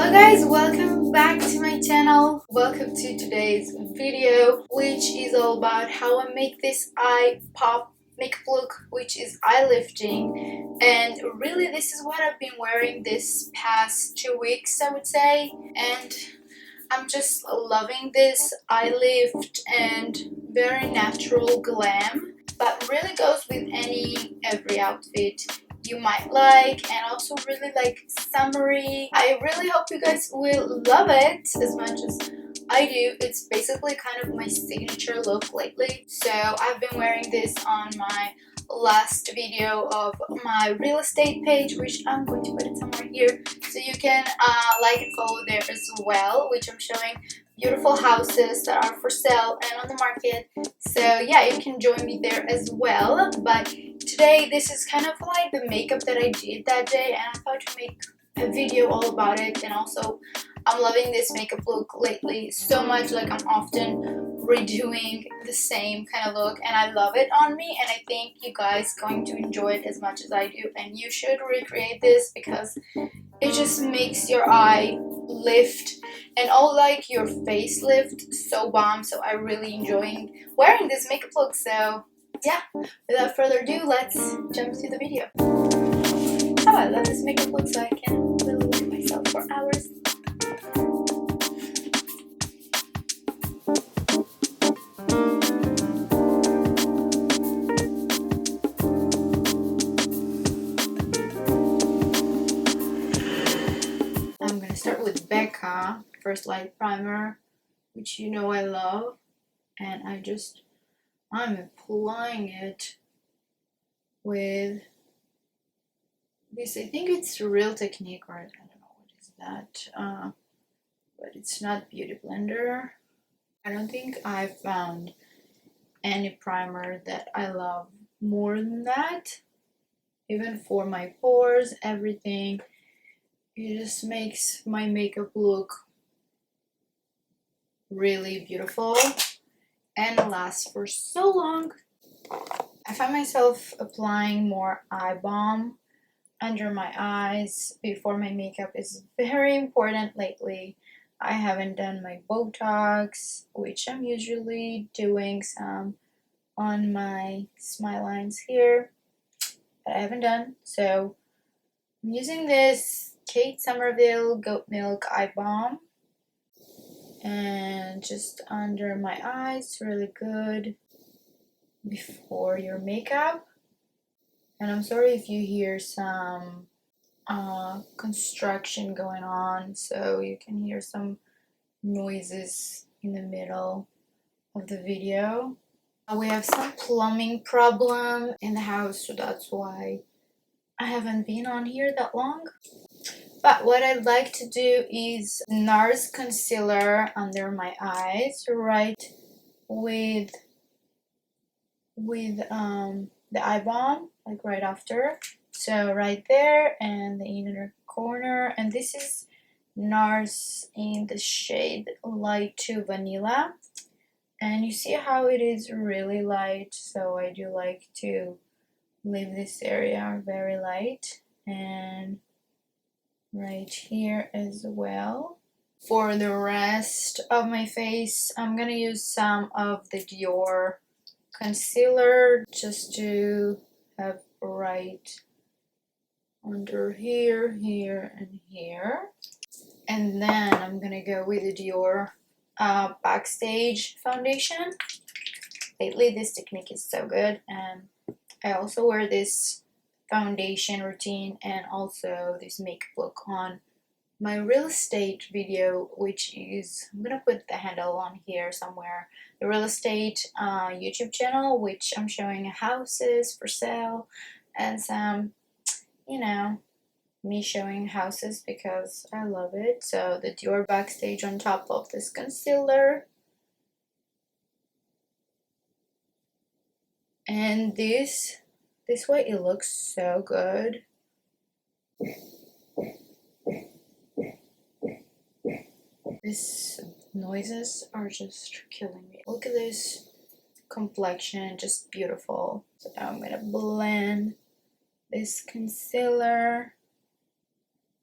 Hello guys, welcome back to my channel. Welcome to today's video, which is all about how I make this eye pop makeup look, which is eye lifting. And really this is what I've been wearing this past 2 weeks, I would say, and I'm just loving this eye lift and very natural glam, but really goes with every outfit you might like, and also really like summery. I really hope you guys will love it as much as I do. It's basically kind of my signature look lately. So I've been wearing this on my last video of my real estate page, which I'm going to put it somewhere here so you can like and follow there as well, which I'm showing beautiful houses that are for sale and on the market. So yeah, you can join me there as well. But today this is kind of like the makeup that I did that day, and I thought to make a video all about it. And also I'm loving this makeup look lately so much, like I'm often redoing the same kind of look and I love it on me, and I think you guys going to enjoy it as much as I do, and you should recreate this because it just makes your eye lift and all like your face lift so bomb. So I really enjoying wearing this makeup look. So yeah, without further ado, let's jump to the video. Oh, I love this makeup look, so I can really look at myself for hours. I'm gonna start with BECCA First Light Primer, which you know I love, and I'm applying it with this. I think it's Real Technique, or I don't know what is that, but it's not Beauty Blender. I don't think I found any primer that I love more than that. Even for my pores, everything, it just makes my makeup look really beautiful and last for so long. I find myself applying more eye balm under my eyes before my makeup is very important lately. I haven't done my Botox, which I'm usually doing some on my smile lines here, but I haven't done. So I'm using this Kate Somerville Goat Milk Eye Balm, and just under my eyes, really good before your makeup. And I'm sorry if you hear some construction going on, so you can hear some noises in the middle of the video. We have some plumbing problem in the house, so that's why I haven't been on here that long. But what I'd like to do is NARS concealer under my eyes, right with the eye balm, like right after. So right there and the inner corner, and this is NARS in the shade Light to Vanilla, and you see how it is really light, so I do like to leave this area very light, and right here as well. For the rest of my face, I'm gonna use some of the Dior concealer just to have right under here, here, and here. And then I'm gonna go with the Dior Backstage foundation. Lately this technique is so good, and I also wear this foundation routine and also this makeup look on my real estate video, which is, I'm gonna put the handle on here somewhere, the real estate YouTube channel, which I'm showing houses for sale and some, you know, me showing houses because I love it. So the Dior Backstage on top of this concealer, and this way it looks so good. These noises are just killing me. Look at this complexion, just beautiful. So now I'm gonna blend this concealer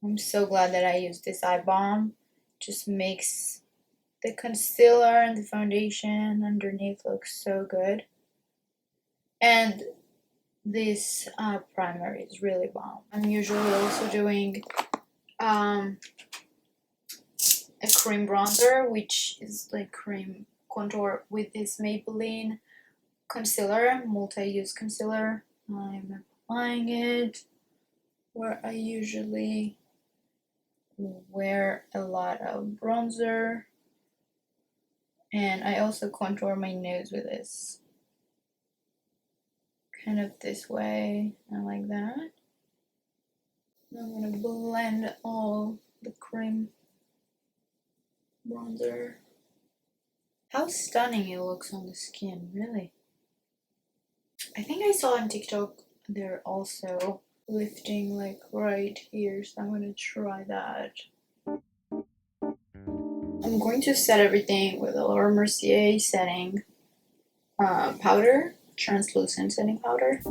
I'm so glad that I used this eye balm. Just makes the concealer and the foundation underneath look so good. And this primer is really bomb. I'm usually also doing a cream bronzer, which is like cream contour with this Maybelline concealer, multi-use concealer. I'm applying it where I usually wear a lot of bronzer, and I also contour my nose with this, kind of this way and like that. I'm gonna blend all the cream bronzer. How stunning it looks on the skin, really. I think I saw on TikTok they're also lifting like right here, so I'm gonna try that. I'm going to set everything with a Laura Mercier setting powder, translucent setting powder.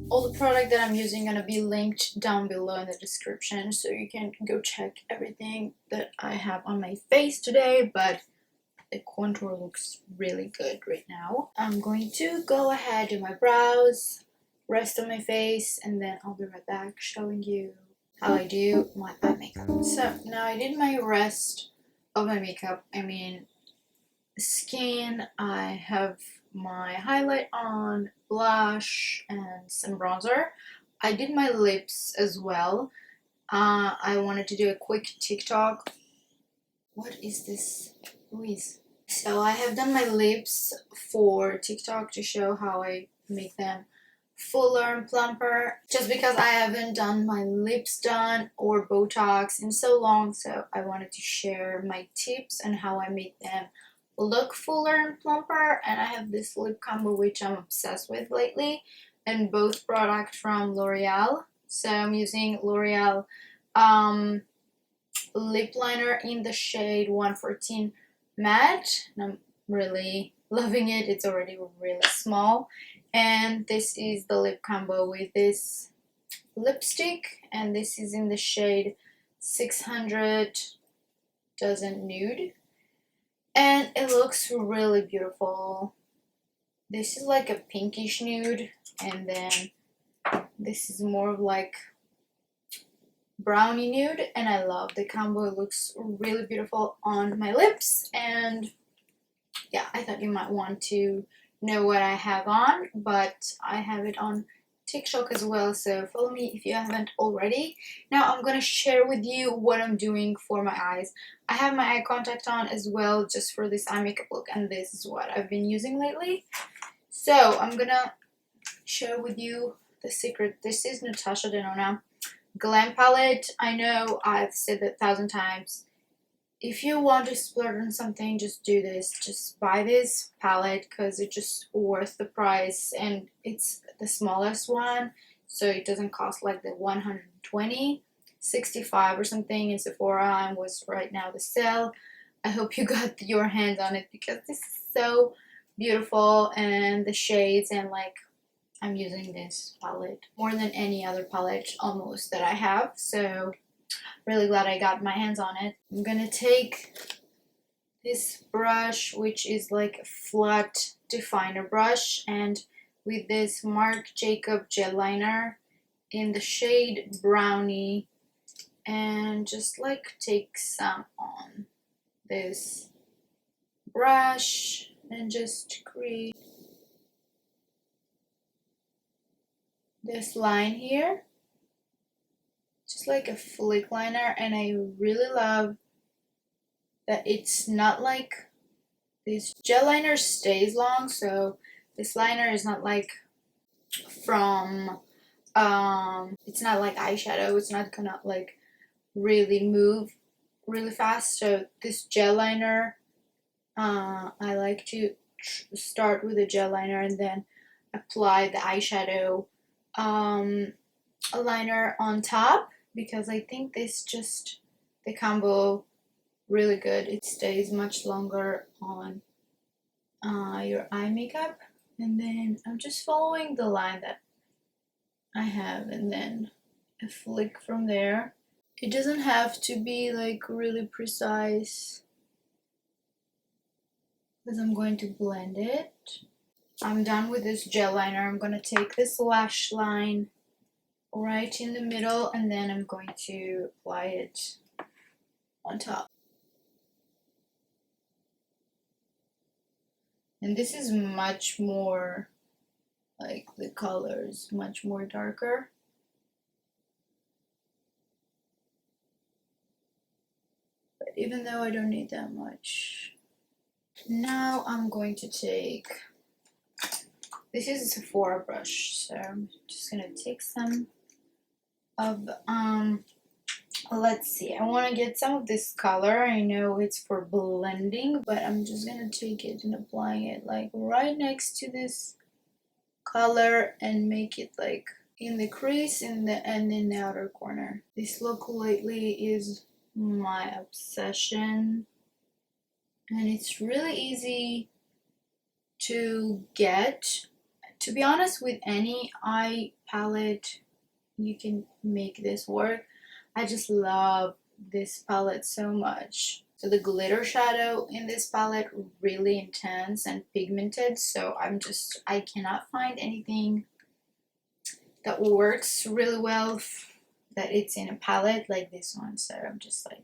All the product that I'm using gonna be linked down below in the description, so you can go check everything that I have on my face today, but the contour looks really good right now. I'm going to go ahead, do my brows, rest on my face, and then I'll be right back showing you how I do my eye makeup. So now I did my rest of my makeup. I mean, skin, I have my highlight on, blush, and some bronzer. I did my lips as well. I wanted to do a quick TikTok. What is this noise? So I have done my lips for TikTok to show how I make them fuller and plumper, just because I haven't done my lips done or Botox in so long, so I wanted to share my tips and how I make them look fuller and plumper. And I have this lip combo which I'm obsessed with lately, and both products from L'Oreal. So I'm using L'Oreal lip liner in the shade 114 matte, and I'm really loving it. It's already really small. And this is the lip combo with this lipstick, and this is in the shade 600 Doesn't Nude, and it looks really beautiful. This is like a pinkish nude, and then this is more of like brownie nude, and I love the combo. It looks really beautiful on my lips, and yeah, I thought you might want to know what I have on, but I have it on TikTok as well, so follow me if you haven't already. Now I'm gonna share with you what I'm doing for my eyes. I have my eye contact on as well, just for this eye makeup look, and this is what I've been using lately. So I'm gonna share with you the secret. This is Natasha Denona Glam palette. I know I've said that 1,000 times. If you want to splurge on something, just do this. Just buy this palette because it's just worth the price, and it's the smallest one, so it doesn't cost like the 120, 65 or something in Sephora, and was right now the sale. I hope you got your hands on it because this is so beautiful, and the shades, and like I'm using this palette more than any other palette almost that I have, so really glad I got my hands on it. I'm gonna take this brush, which is like a flat definer brush, and with this Marc Jacob gel liner in the shade Brownie, and just like take some on this brush and just create this line here, just like a flick liner. And I really love that it's not like this gel liner stays long, so this liner is not like from it's not like eyeshadow, it's not gonna like really move really fast. So this gel liner, I like to start with a gel liner and then apply the eyeshadow liner on top, because I think this just the combo really good. It stays much longer on your eye makeup. And then I'm just following the line that I have, and then a flick from there. It doesn't have to be like really precise because I'm going to blend it. I'm done with this gel liner. I'm gonna take this lash line right in the middle and then I'm going to apply it on top. And this is much more, like the color is much more darker. But even though I don't need that much. Now I'm going to take, this is a Sephora brush, so I'm just gonna take some of, let's see, I want to get some of this color. I know it's for blending, but I'm just gonna take it and applying it like right next to this color and make it like in the crease and in the outer corner. This look lately is my obsession, and it's really easy to get. To be honest, with any eye palette you can make this work. I just love this palette so much. So the glitter shadow in this palette really intense and pigmented, so I cannot find anything that works really well that it's in a palette like this one. So I'm just like,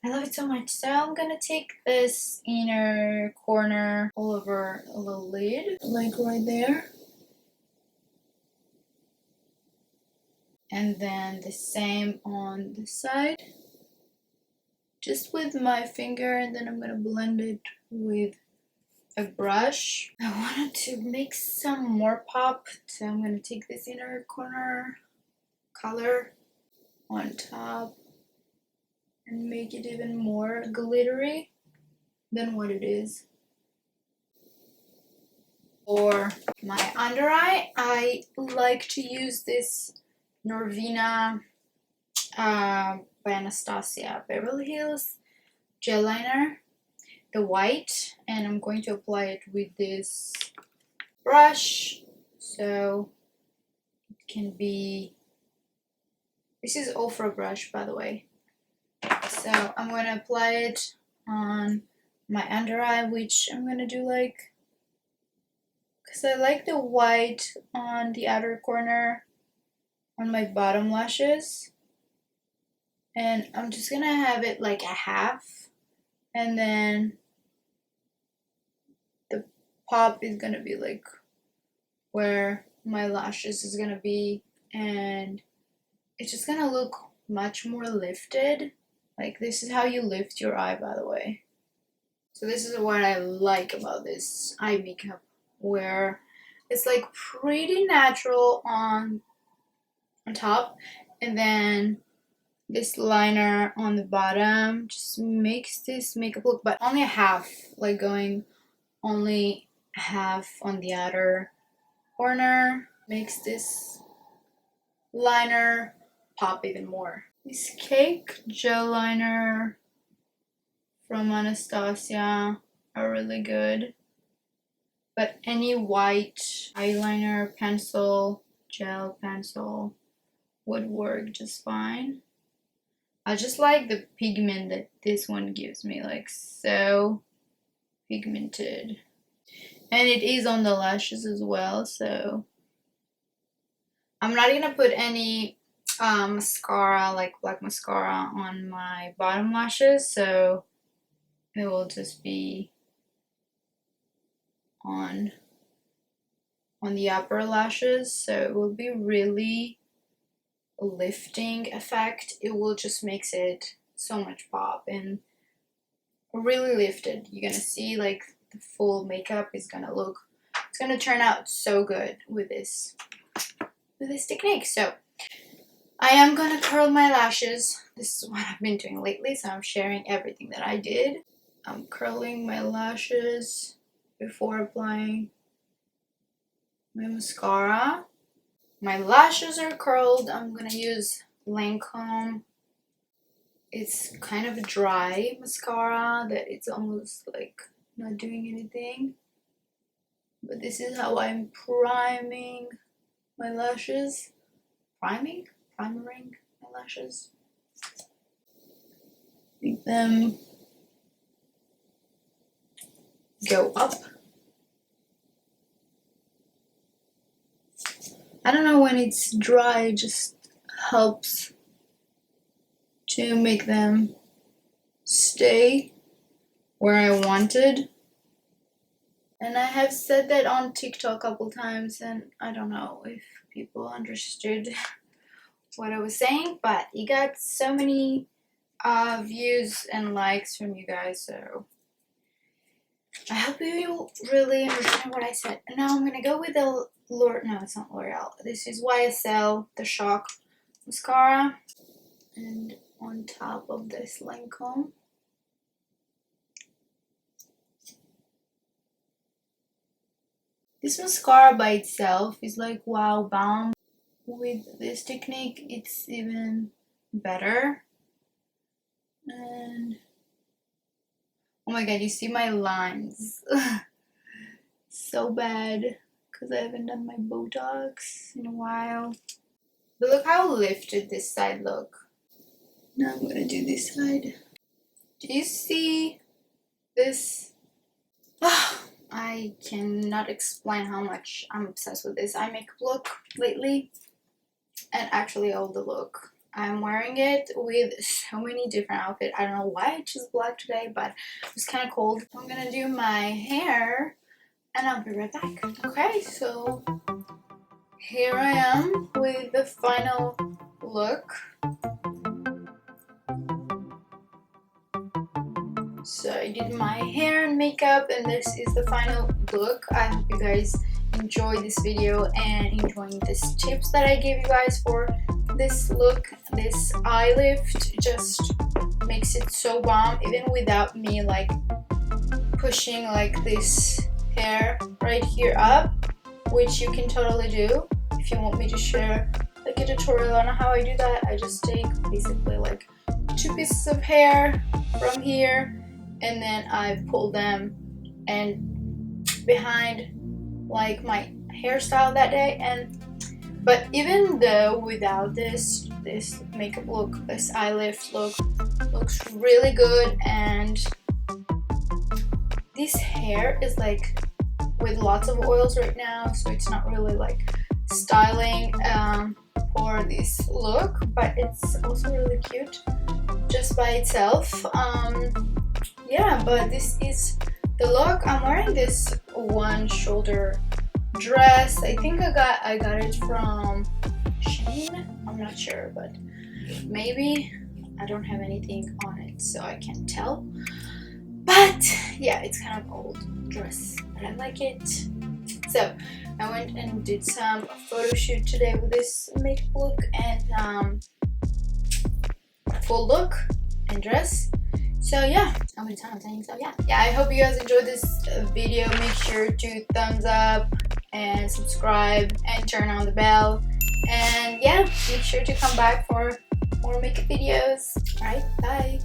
I love it so much. So I'm gonna take this inner corner all over the lid, like right there. And then the same on the side. Just with my finger, and then I'm gonna blend it with a brush. I wanted to make some more pop, so I'm gonna take this inner corner color on top and make it even more glittery than what it is. For my under eye, I like to use this Norvina by Anastasia Beverly Hills gel liner, the white, and I'm going to apply it with this brush, so it can be, this is ofra brush by the way. So I'm going to apply it on my under eye, which I'm going to do like, because I like the white on the outer corner on my bottom lashes, and I'm just going to have it like a half, and then the pop is going to be like where my lashes is going to be, and it's just going to look much more lifted. Like, this is how you lift your eye, by the way. So this is what I like about this eye makeup, where it's like pretty natural on top, and then this liner on the bottom just makes this makeup look, but only a half, like going only half on the outer corner makes this liner pop even more. This cake gel liner from Anastasia are really good, but any white eyeliner pencil, gel pencil would work just fine. I just like the pigment that this one gives me, like so pigmented, and it is on the lashes as well. So I'm not gonna put any mascara, like black mascara, on my bottom lashes, so it will just be on the upper lashes, so it will be really lifting effect. It will just makes it so much pop and really lifted. You're gonna see like the full makeup is gonna look, it's gonna turn out so good with this technique. So I am gonna curl my lashes. This is what I've been doing lately, so I'm sharing everything that I did. I'm curling my lashes before applying my mascara. My lashes are curled. I'm gonna use Lancôme. It's kind of a dry mascara that it's almost like not doing anything. But this is how I'm priming my lashes. Priming? primering my lashes. Make them go up. I don't know, when it's dry, it just helps to make them stay where I wanted. And I have said that on TikTok a couple times, and I don't know if people understood what I was saying, but you got so many views and likes from you guys, so I hope you really understand what I said. And now I'm gonna go with the no, it's not L'Oreal. This is YSL, the Shock mascara, and on top of this Lancôme. This mascara by itself is like wow balm. With this technique, it's even better. And oh my god, you see my lines. So bad because I haven't done my Botox in a while. But look how lifted this side look. Now I'm gonna do this side. Do you see this? I cannot explain how much I'm obsessed with this eye makeup look lately. And actually all the look. I'm wearing it with so many different outfits. I don't know why I chose black today, but it was kind of cold. I'm gonna do my hair and I'll be right back. Okay, so here I am with the final look. So I did my hair and makeup, and this is the final look. I hope you guys enjoyed this video and enjoying these tips that I gave you guys for this look. This eye lift just makes it so bomb, even without me like pushing like this hair right here up, which you can totally do. If you want me to share like a tutorial on how I do that, I just take basically like 2 pieces of hair from here and then I pull them and behind like my hairstyle that day. And but even though without this makeup look, this eye lift look looks really good, and this hair is like with lots of oils right now, so it's not really like styling for this look, but it's also really cute just by itself. Yeah, but this is the look. I'm wearing this one shoulder dress. I think I got it from Shein. I'm not sure, but maybe. I don't have anything on it, so I can't tell. But yeah, it's kind of old dress, but I like it. So I went and did some photo shoot today with this makeup look and full look and dress. So yeah, how many times I'm saying so? Yeah, I hope you guys enjoyed this video. Make sure to thumbs up and subscribe and turn on the bell. And yeah, make sure to come back for more makeup videos. Alright, bye.